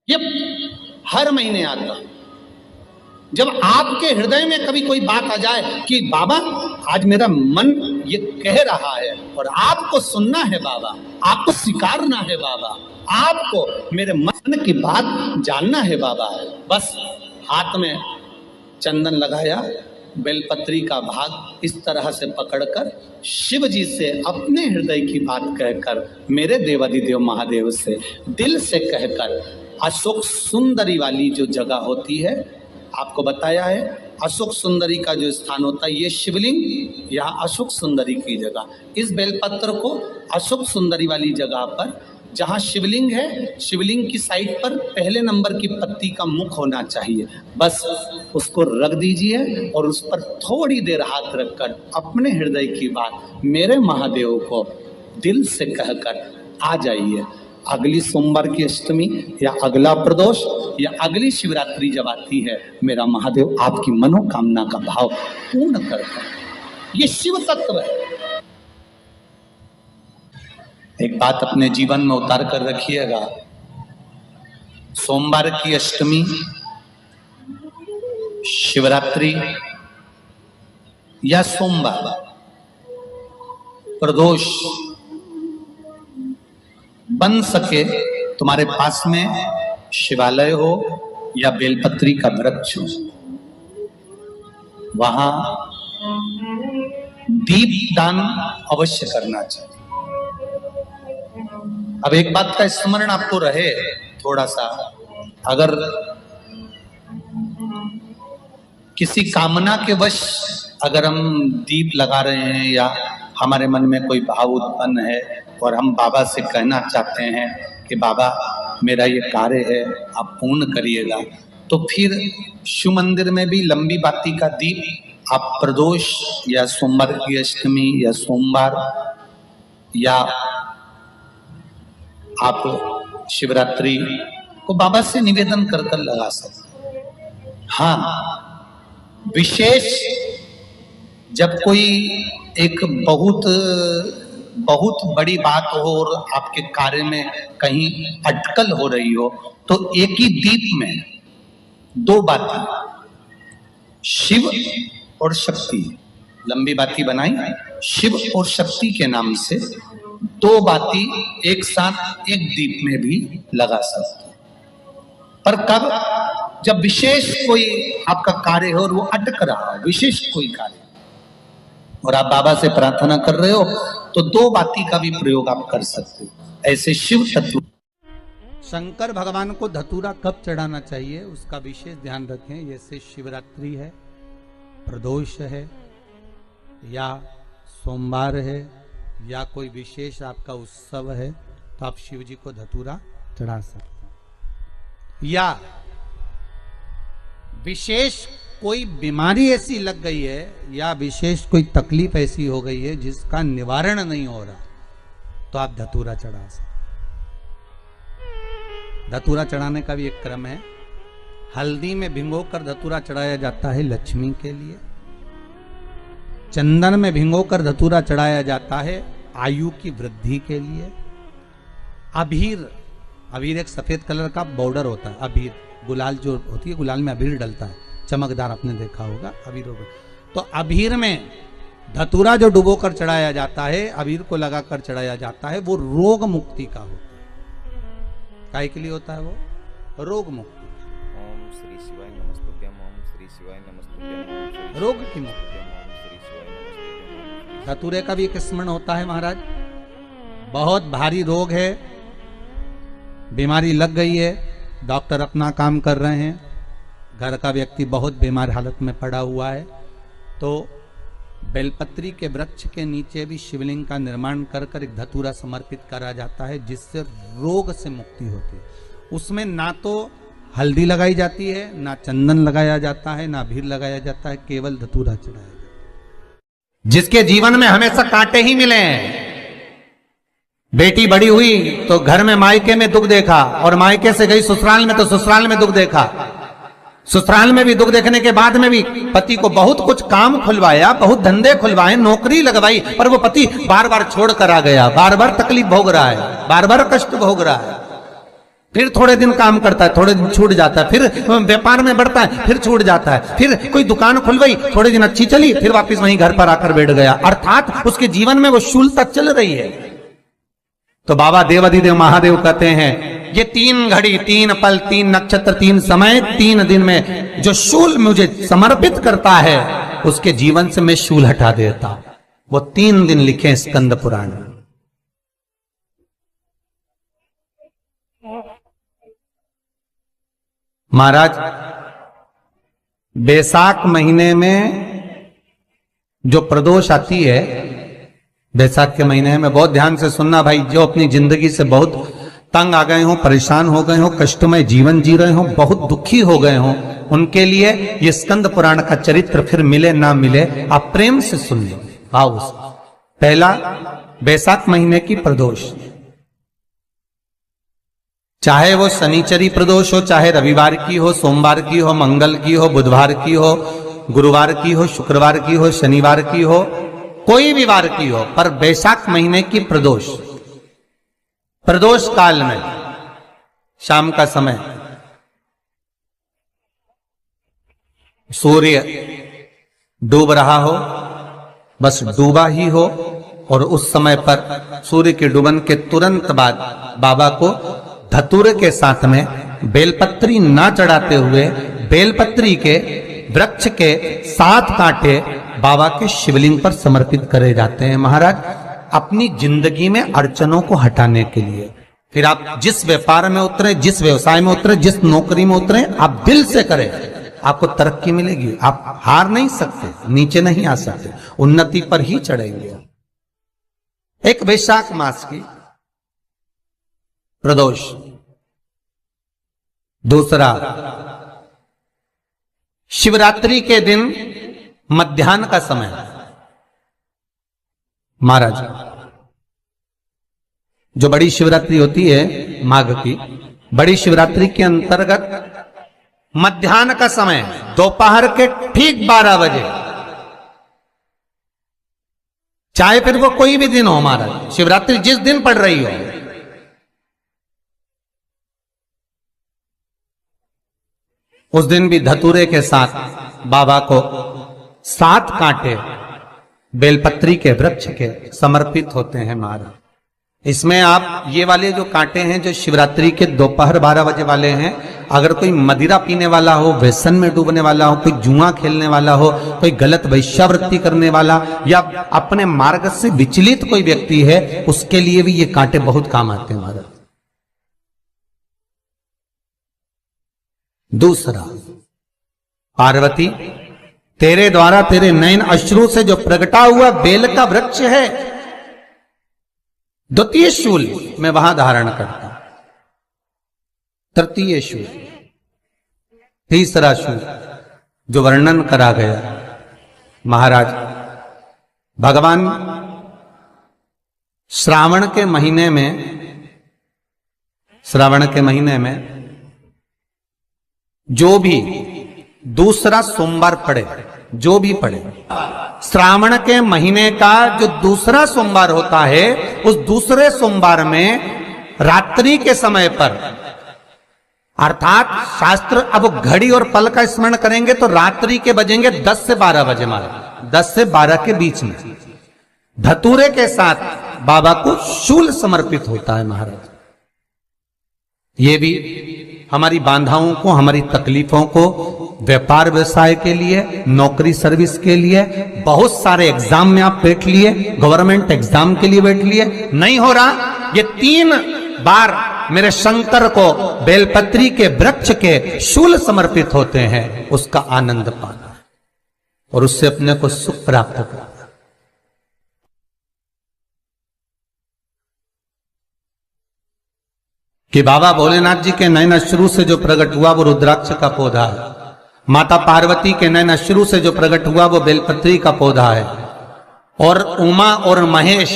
ये हर महीने आता। जब आपके हृदय में कभी कोई बात आ जाए कि बाबा आज मेरा मन ये कह रहा है और आपको सुनना है बाबा, आपको स्वीकारना है बाबा, आपको मेरे मन की बात जानना है बाबा, बस हाथ में चंदन लगाया, बेलपत्री का भाग इस तरह से पकड़कर शिव जी से अपने हृदय की बात कहकर, मेरे देवाधिदेव महादेव से दिल से कहकर, अशोक सुंदरी वाली जो जगह होती है, आपको बताया है अशोक सुंदरी का जो स्थान होता है, ये शिवलिंग या अशोक सुंदरी की जगह, इस बेलपत्र को अशोक सुंदरी वाली जगह पर जहाँ शिवलिंग है, शिवलिंग की साइड पर पहले नंबर की पत्ती का मुख होना चाहिए, बस उसको रख दीजिए और उस पर थोड़ी देर हाथ रखकर अपने हृदय की बात मेरे महादेव को दिल से कहकर आ जाइए। अगली सोमवार की अष्टमी या अगला प्रदोष या अगली शिवरात्रि जब आती है, मेरा महादेव आपकी मनोकामना का भाव पूर्ण करता है। ये शिव तत्व है। एक बात अपने जीवन में उतार कर रखिएगा, सोमवार की अष्टमी, शिवरात्रि या सोमवार, प्रदोष, बन सके तुम्हारे पास में शिवालय हो या बेलपत्री का वृक्ष हो, वहां दीप दान अवश्य करना चाहिए। अब एक बात का स्मरण आपको रहे थोड़ा सा, अगर किसी कामना के वश अगर हम दीप लगा रहे हैं या हमारे मन में कोई भाव उत्पन्न है और हम बाबा से कहना चाहते हैं कि बाबा मेरा ये कार्य है आप पूर्ण करिएगा, तो फिर शिव मंदिर में भी लंबी बाती का दीप आप प्रदोष या सोमवार की अष्टमी या सोमवार या आप शिवरात्रि को बाबा से निवेदन कर कर लगा सकते। हाँ, विशेष जब कोई एक बहुत बड़ी बात हो और आपके कार्य में कहीं अटकल हो रही हो, तो एक ही दीप में दो बाती, शिव और शक्ति, लंबी बाती बनाई, शिव और शक्ति के नाम से दो बाती एक साथ एक दीप में भी लगा सकते। पर कब? जब विशेष कोई आपका कार्य हो और वो अटक रहा हो, विशेष कोई कार्य, और आप बाबा से प्रार्थना कर रहे हो, तो दो बाती का भी प्रयोग आप कर सकते हो। ऐसे शिव तत्व। शंकर भगवान को धतूरा कब चढ़ाना चाहिए उसका विशेष ध्यान रखें। जैसे शिवरात्रि है, प्रदोष है, या सोमवार है, या कोई विशेष आपका उत्सव है, तो आप शिव जी को धतूरा चढ़ा सकते हैं। या विशेष कोई बीमारी ऐसी लग गई है या विशेष कोई तकलीफ ऐसी हो गई है जिसका निवारण नहीं हो रहा, तो आप धतूरा चढ़ा सकते। धतूरा चढ़ाने का भी एक क्रम है। हल्दी में भिंगोकर धतूरा चढ़ाया जाता है लक्ष्मी के लिए। चंदन में भिंगोकर धतूरा चढ़ाया जाता है आयु की वृद्धि के लिए। अबीर एक सफेद कलर का बॉर्डर होता है। अबीर गुलाल जो होती है, गुलाल में अबीर डलता है, चमकदार, आपने देखा होगा अबीर। तो अबीर में धतूरा जो डुबो कर चढ़ाया जाता है, अबीर को लगाकर चढ़ाया जाता है, वो रोग मुक्ति का होता है। काय के लिए होता है वो? रोग मुक्ति। ओम श्री शिवाय नमस्तुभ्यम, ओम श्री शिवाय नमस्तुभ्यम, रोग की मुक्ति। धतूरे का भी एक स्मरण होता है महाराज। बहुत भारी रोग है, बीमारी लग गई है, डॉक्टर अपना काम कर रहे हैं, घर का व्यक्ति बहुत बीमार हालत में पड़ा हुआ है, तो बेलपत्री के वृक्ष के नीचे भी शिवलिंग का निर्माण कर कर एक धतूरा समर्पित करा जाता है, जिससे रोग से मुक्ति होती है। उसमें ना तो हल्दी लगाई जाती है, ना चंदन लगाया जाता है, ना अबीर लगाया जाता है, केवल धतूरा चढ़ाया जाता है। जिसके जीवन में हमेशा कांटे ही मिले हैं, बेटी बड़ी हुई तो घर में मायके में दुख देखा, और मायके से गई ससुराल में तो ससुराल में दुख देखा, ससुराल में भी दुख देखने के बाद में भी पति को बहुत कुछ काम खुलवाया, बहुत धंधे खुलवाए, नौकरी लगवाई, पर वो पति बार बार छोड़ कर आ गया, बार बार तकलीफ भोग रहा है, बार बार कष्ट भोग रहा है। फिर थोड़े दिन काम करता है, थोड़े दिन छूट जाता है, फिर व्यापार में बढ़ता है, फिर छूट जाता है, फिर कोई दुकान खुल गई, थोड़े दिन अच्छी चली, फिर वापस वहीं घर पर आकर बैठ गया। अर्थात उसके जीवन में वो शूलता चल रही है। तो बाबा देवाधिदेव महादेव कहते हैं ये 3 घड़ी 3 पल 3 नक्षत्र 3 समय 3 दिन में जो शूल मुझे समर्पित करता है उसके जीवन से मैं शूल हटा देता हूं। वो 3 दिन लिखे स्कंद पुराण में। महाराज बैसाख महीने में जो प्रदोष आती है, बैसाख के महीने में बहुत ध्यान से सुनना भाई, जो अपनी जिंदगी से बहुत तंग आ गए हो, परेशान हो गए हो, कष्टमय जीवन जी रहे हो, बहुत दुखी हो गए हो, उनके लिए ये स्कंद पुराण का चरित्र फिर मिले ना मिले आप प्रेम से सुन लो। भाव से पहला बैसाख महीने की प्रदोष, चाहे वो शनिचरी प्रदोष हो, चाहे रविवार की हो, सोमवार की हो, मंगल की हो, बुधवार की हो, गुरुवार की हो, शुक्रवार की हो, शनिवार की हो, कोई भी वार की हो, पर बैसाख महीने की प्रदोष, प्रदोष काल में शाम का समय सूर्य डूब रहा हो, बस डूबा ही हो, और उस समय पर सूर्य के डूबन के तुरंत बाद बाबा को धतूरे के साथ में बेलपत्री ना चढ़ाते हुए बेलपत्री के वृक्ष के 7 कांटे बाबा के शिवलिंग पर समर्पित करे जाते हैं महाराज, अपनी जिंदगी में अड़चनों को हटाने के लिए। फिर आप जिस व्यापार में उतरे, जिस व्यवसाय में उतरे, जिस नौकरी में उतरे, आप दिल से करें, आपको तरक्की मिलेगी। आप हार नहीं सकते, नीचे नहीं आ सकते, उन्नति पर ही चढ़ेंगे। एक वैशाख मास की प्रदोष, दूसरा शिवरात्रि के दिन मध्याह्न का समय। महाराज जो बड़ी शिवरात्रि होती है माघ की, बड़ी शिवरात्रि के अंतर्गत मध्याह्न का समय, दोपहर के ठीक 12 बजे, चाहे फिर वो कोई भी दिन हो महाराज, शिवरात्रि जिस दिन पड़ रही हो, उस दिन भी धतूरे के साथ बाबा को 7 कांटे बेलपत्री के वृक्ष के समर्पित होते हैं महाराज। इसमें आप ये वाले जो कांटे हैं जो शिवरात्रि के दोपहर 12 बजे वाले हैं, अगर कोई मदिरा पीने वाला हो, व्यसन में डूबने वाला हो, कोई जुआ खेलने वाला हो, कोई गलत वैश्यावृत्ति करने वाला, या अपने मार्ग से विचलित कोई व्यक्ति है, उसके लिए भी ये कांटे बहुत काम आते हैं महाराज। दूसरा, पार्वती तेरे द्वारा तेरे नयन अश्रु से जो प्रगटा हुआ बेल का वृक्ष है, द्वितीय शूल मैं वहां धारण करता, तृतीय शूल, तीसरा शूल जो वर्णन करा गया महाराज, भगवान श्रावण के महीने में जो भी दूसरा सोमवार पड़े, जो भी पड़े, श्रावण के महीने का जो दूसरा सोमवार होता है, उस दूसरे सोमवार में रात्रि के समय पर, अर्थात शास्त्र अब घड़ी और पल का स्मरण करेंगे तो रात्रि के बजेंगे 10 से 12 बजे महाराज, 10 से 12 के बीच में धतूरे के साथ बाबा को शूल समर्पित होता है महाराज। ये भी हमारी बाधाओं को, हमारी तकलीफों को, व्यापार व्यवसाय के लिए, नौकरी सर्विस के लिए, बहुत सारे एग्जाम में आप बैठ लिए, गवर्नमेंट एग्जाम के लिए बैठ लिए, नहीं हो रहा, ये 3 बार मेरे शंकर को बेलपत्री के वृक्ष के शूल समर्पित होते हैं, उसका आनंद पाना और उससे अपने को सुख प्राप्त करना। कि बाबा भोलेनाथ जी के नयन अश्रु से जो प्रकट हुआ वो रुद्राक्ष का पौधा है, माता पार्वती के नयन अश्रु से जो प्रकट हुआ वो बेलपत्री का पौधा है, और उमा और महेश,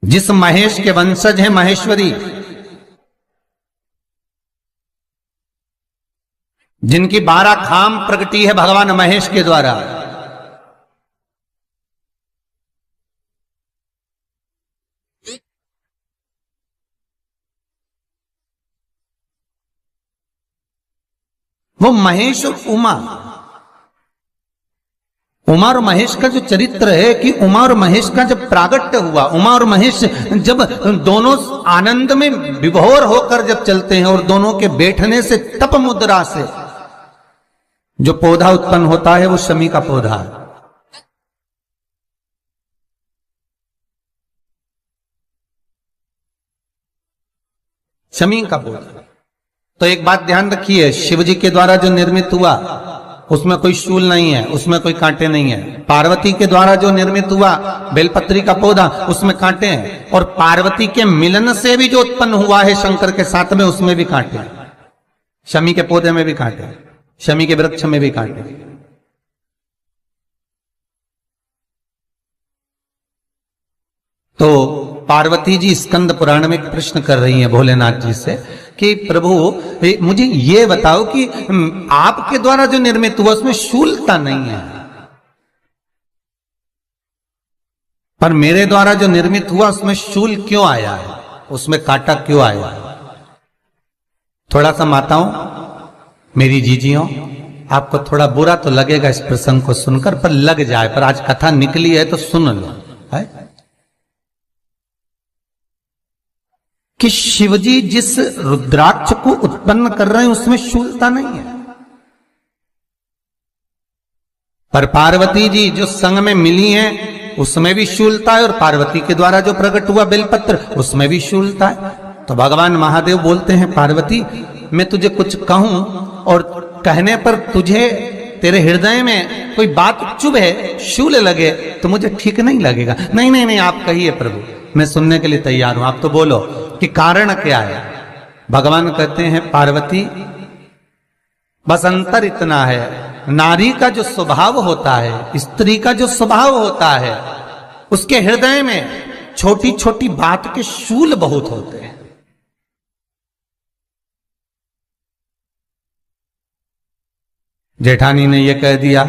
जिस महेश के वंशज है महेश्वरी, जिनकी 12 खाम प्रगटी है भगवान महेश के द्वारा, वो महेश और उमा, उमा और महेश का जो चरित्र है कि उमा और महेश का जब प्रागट्य हुआ, उमा और महेश जब दोनों आनंद में विभोर होकर जब चलते हैं और दोनों के बैठने से तप मुद्रा से जो पौधा उत्पन्न होता है वो शमी का पौधा है। शमी का पौधा। तो एक बात ध्यान रखिए, शिव जी के द्वारा जो निर्मित हुआ उसमें कोई शूल नहीं है, उसमें कोई कांटे नहीं है। पार्वती के द्वारा जो निर्मित हुआ बेलपत्री का पौधा, उसमें कांटे हैं। और पार्वती के मिलन से भी जो उत्पन्न हुआ है शंकर के साथ में, उसमें भी कांटे हैं। शमी के पौधे में भी कांटे हैं, शमी के वृक्ष में भी कांटे हैं। तो पार्वती जी स्कंद पुराण में एक प्रश्न कर रही हैं भोलेनाथ जी से कि प्रभु मुझे ये बताओ कि आपके द्वारा जो निर्मित हुआ उसमें शूलता नहीं है, पर मेरे द्वारा जो निर्मित हुआ उसमें शूल क्यों आया है, उसमें कांटा क्यों आया है? थोड़ा सा माताओं, मेरी जीजियों, आपको थोड़ा बुरा तो लगेगा इस प्रसंग को सुनकर, पर लग जाए, पर आज कथा निकली है तो सुन लो है कि शिवजी जिस रुद्राक्ष को उत्पन्न कर रहे हैं उसमें शूलता नहीं है, पर पार्वती जी जो संग में मिली हैं उसमें भी शूलता है, और पार्वती के द्वारा जो प्रकट हुआ बेलपत्र उसमें भी शूलता है। तो भगवान महादेव बोलते हैं, पार्वती मैं तुझे कुछ कहूं और कहने पर तुझे तेरे हृदय में कोई बात चुभे, शूल लगे तो मुझे ठीक नहीं लगेगा। नहीं नहीं नहीं, आप कहिए प्रभु, मैं सुनने के लिए तैयार हूं, आप तो बोलो कि कारण क्या है। भगवान कहते हैं, पार्वती बस अंतर इतना है, नारी का जो स्वभाव होता है, स्त्री का जो स्वभाव होता है, उसके हृदय में छोटी छोटी बात के शूल बहुत होते हैं। जेठानी ने यह कह दिया,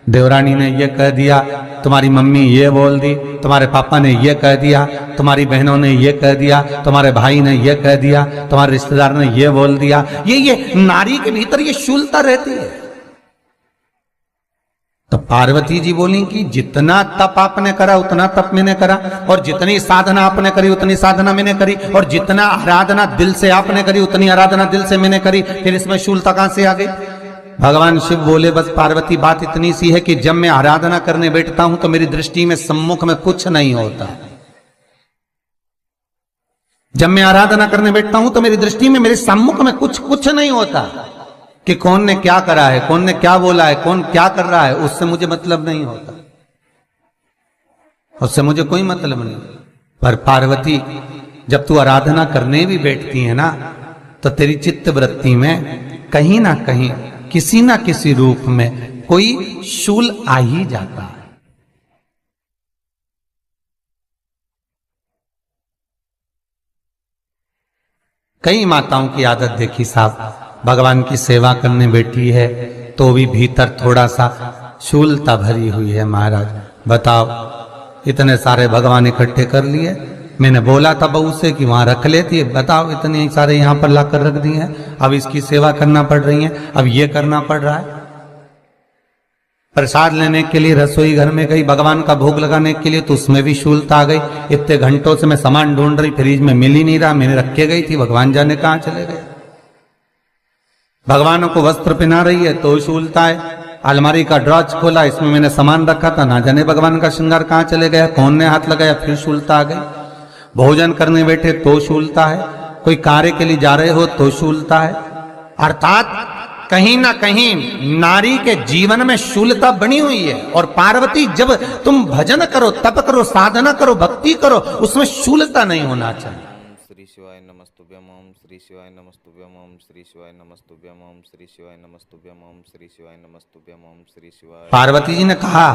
देवरानी ने यह कह दिया, तुम्हारी मम्मी ये बोल दी, तुम्हारे पापा ने यह कह दिया, तुम्हारी बहनों ने यह कह दिया, तुम्हारे भाई ने यह कह दिया, तुम्हारे रिश्तेदार ने यह बोल दिया। ये नारी के भीतर ये शूलता रहती है। तो पार्वती जी बोली कि जितना तप आपने करा उतना तप मैंने करा, और जितनी साधना आपने करी उतनी साधना मैंने करी, और जितना आराधना दिल से आपने करी उतनी आराधना दिल से मैंने करी, फिर इसमें शूलता कहां से आ गई? भगवान शिव बोले, बस पार्वती बात इतनी सी है कि जब मैं आराधना करने बैठता हूं तो मेरी दृष्टि में सम्मुख में कुछ नहीं होता। जब मैं आराधना करने बैठता हूं तो मेरी दृष्टि में, मेरे सम्मुख में कुछ नहीं होता कि कौन ने क्या करा है, कौन ने क्या बोला है, कौन क्या कर रहा है, उससे मुझे मतलब नहीं होता, उससे मुझे कोई मतलब नहीं। पर पार्वती जब तू आराधना करने भी बैठती है ना, तो तेरी चित्त वृत्ति में कहीं ना कहीं किसी ना किसी रूप में कोई शूल आ ही जाता है। कई माताओं की आदत देखी साहब, भगवान की सेवा करने बैठी है तो भी भीतर थोड़ा सा शूलता भरी हुई है। महाराज बताओ, इतने सारे भगवान इकट्ठे कर लिए, मैंने बोला था बहू से कि वहां रख लेती है, बताओ इतने सारे यहां पर लाकर रख दिए हैं, अब इसकी सेवा करना पड़ रही है, अब ये करना पड़ रहा है। प्रसाद लेने के लिए रसोई घर में गई, भगवान का भोग लगाने के लिए, तो उसमें भी शूलता आ गई। इतने घंटों से मैं सामान ढूंढ रही, फ्रिज में मिल ही नहीं रहा, मैंने रख के गई थी, भगवान जाने कहां चले गए। भगवानों को वस्त्र पहना रही है तो शूलता है। अलमारी का ड्रॉज खोला, इसमें मैंने सामान रखा था, ना जाने भगवान का श्रृंगार कहां चले गया, कौन ने हाथ लगाया, फिर शूलता आ गई। भोजन करने बैठे तो शूलता है, कोई कार्य के लिए जा रहे हो तो शूलता है। अर्थात कहीं ना कहीं नारी के जीवन में शूलता बनी हुई है। और पार्वती जब तुम भजन करो, तप करो, साधना करो, भक्ति करो, उसमें शूलता नहीं होना चाहिए। श्री शिवाय नमस्तुभ्यम, ओम श्री शिवाय नमस्तुभ्यम, ओम श्री शिवाय नमस्तुभ्यम, ओम श्री शिवाय नमस्तुभ्यम, ओम श्री शिवाय नमस्तुभ्यम, ओम श्री शिवाय। पार्वती जी ने कहा,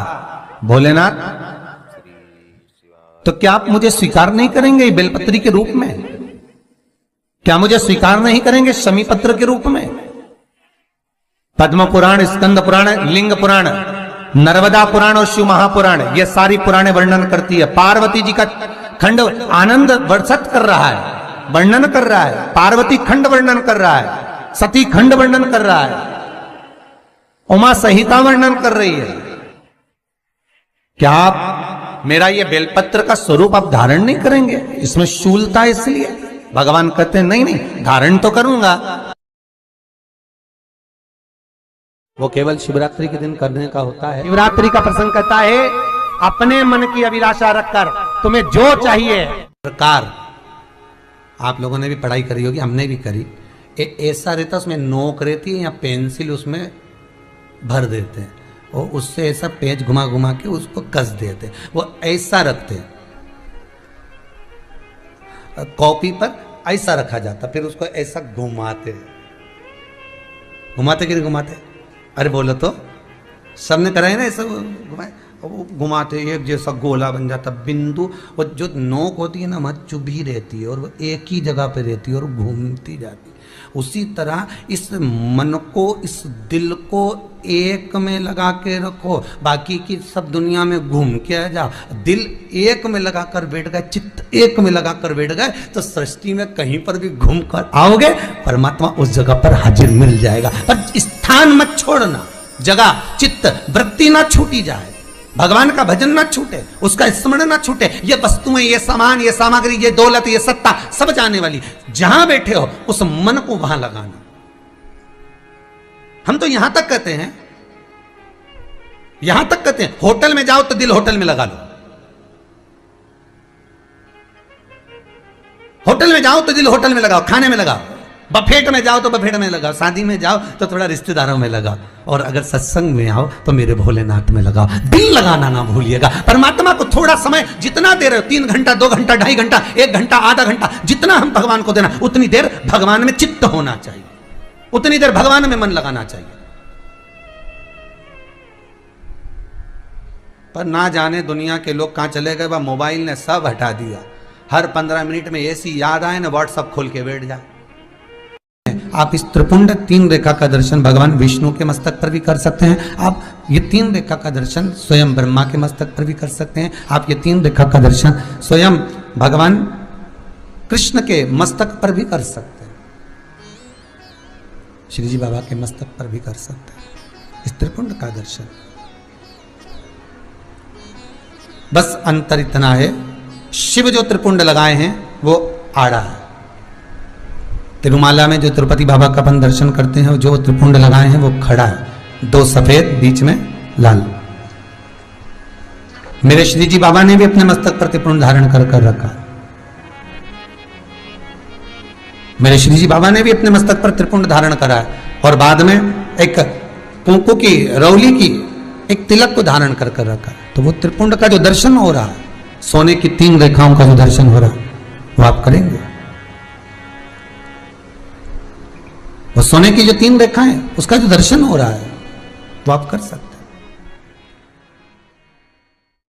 भोलेनाथ तो क्या आप मुझे स्वीकार नहीं करेंगे बेलपत्री के रूप में? क्या मुझे स्वीकार नहीं करेंगे शमी पत्र के रूप में? पद्म पुराण, स्कंद पुराण, लिंग पुराण, नर्मदा पुराण और शिव महापुराण, ये सारी पुराणे वर्णन करती है। पार्वती जी का खंड आनंद वर्षित कर रहा है, वर्णन कर रहा है। पार्वती खंड वर्णन कर रहा है, सती खंड वर्णन कर रहा है। उमा संहिता वर्णन कर रही है। क्या आप मेरा ये बेलपत्र का स्वरूप आप धारण नहीं करेंगे? इसमें शूलता इसलिए भगवान कहते हैं नहीं नहीं, धारण तो करूंगा। वो केवल शिवरात्रि के दिन करने का होता है। शिवरात्रि का प्रसंग कहता है अपने मन की अभिलाषा रखकर तुम्हें जो चाहिए। प्रकार आप लोगों ने भी पढ़ाई करी होगी, हमने भी करी। ऐसा रहता उसमें नोक रहती है या पेंसिल उसमें भर देते हैं और उससे ऐसा पेज घुमा घुमा के उसको कस देते हैं। वो ऐसा रखते हैं, कॉपी पर ऐसा रखा जाता, फिर उसको ऐसा घुमाते घुमाते कि नहीं घुमाते? अरे बोलो तो, सबने कराए ना ऐसा घुमाए, वो घुमाते एक जैसा गोला बन जाता बिंदु। वो जो नोक होती है ना वहाँ चुभी रहती है और वो एक ही जगह पे रहती है और घूमती जाती है। उसी तरह इस मन को, इस दिल को एक में लगा के रखो, बाकी की सब दुनिया में घूम के आ जाओ। दिल एक में लगा कर बैठ गए, चित्त एक में लगा कर बैठ गए तो सृष्टि में कहीं पर भी घूम कर आओगे, परमात्मा उस जगह पर हाजिर मिल जाएगा। पर स्थान मत छोड़ना, जगह चित्त वृत्ति ना छूटी जाए, भगवान का भजन ना छूटे, उसका स्मरण ना छूटे। ये वस्तुएं, ये सामान, ये सामग्री, ये दौलत, ये सत्ता सब जाने वाली। जहां बैठे हो उस मन को वहां लगाना। हम तो यहां तक कहते हैं, यहां तक कहते हैं होटल में जाओ तो दिल होटल में लगा लो, होटल में जाओ तो दिल होटल में लगाओ, खाने में लगाओ, बफेट में जाओ तो बफेट में लगाओ, शादी में जाओ तो थोड़ा रिश्तेदारों में लगाओ, और अगर सत्संग में आओ तो मेरे भोलेनाथ में लगाओ। दिल लगाना ना भूलिएगा। परमात्मा को थोड़ा समय जितना दे रहे हो, 3 घंटा, 2 घंटा, 2.5 घंटा, 1 घंटा, आधा घंटा, जितना हम भगवान को देना उतनी देर भगवान में चित्त होना चाहिए, उतनी देर भगवान में मन लगाना चाहिए। पर ना जाने दुनिया के लोग कहां चले गए, वह मोबाइल ने सब हटा दिया। हर 15 मिनट में ऐसी याद आए ना व्हाट्सअप खोल के बैठ जाए। आप इस त्रिपुंड 3 रेखा का दर्शन भगवान विष्णु के मस्तक पर भी कर सकते हैं। आप ये 3 रेखा का दर्शन स्वयं ब्रह्मा के मस्तक पर भी कर सकते हैं। आप ये 3 रेखा का दर्शन स्वयं भगवान कृष्ण के मस्तक पर भी कर सकते हैं, श्री जी बाबा के मस्तक पर भी कर सकते हैं इस त्रिपुंड का दर्शन। बस अंतर इतना है, शिव जो त्रिपुंड लगाए हैं वो आड़ा है। तिरुमाला में जो तिरुपति बाबा का अपन दर्शन करते हैं, जो त्रिपुंड लगाए हैं वो खड़ा है, 2 सफेद बीच में लाल। मेरे श्री जी बाबा ने भी अपने मस्तक पर त्रिपुंड धारण कर रखा। मेरे श्री जी बाबा ने भी अपने मस्तक पर त्रिपुंड धारण करा है, और बाद में एक कुंकू की रौली की एक तिलक को धारण कर रखा है। तो वो त्रिपुंड का जो दर्शन हो रहा है, सोने की 3 रेखाओं का जो दर्शन हो रहा है वो आप करेंगे। वो सोने की जो 3 रेखाएं उसका जो दर्शन हो रहा है वो आप कर सकते।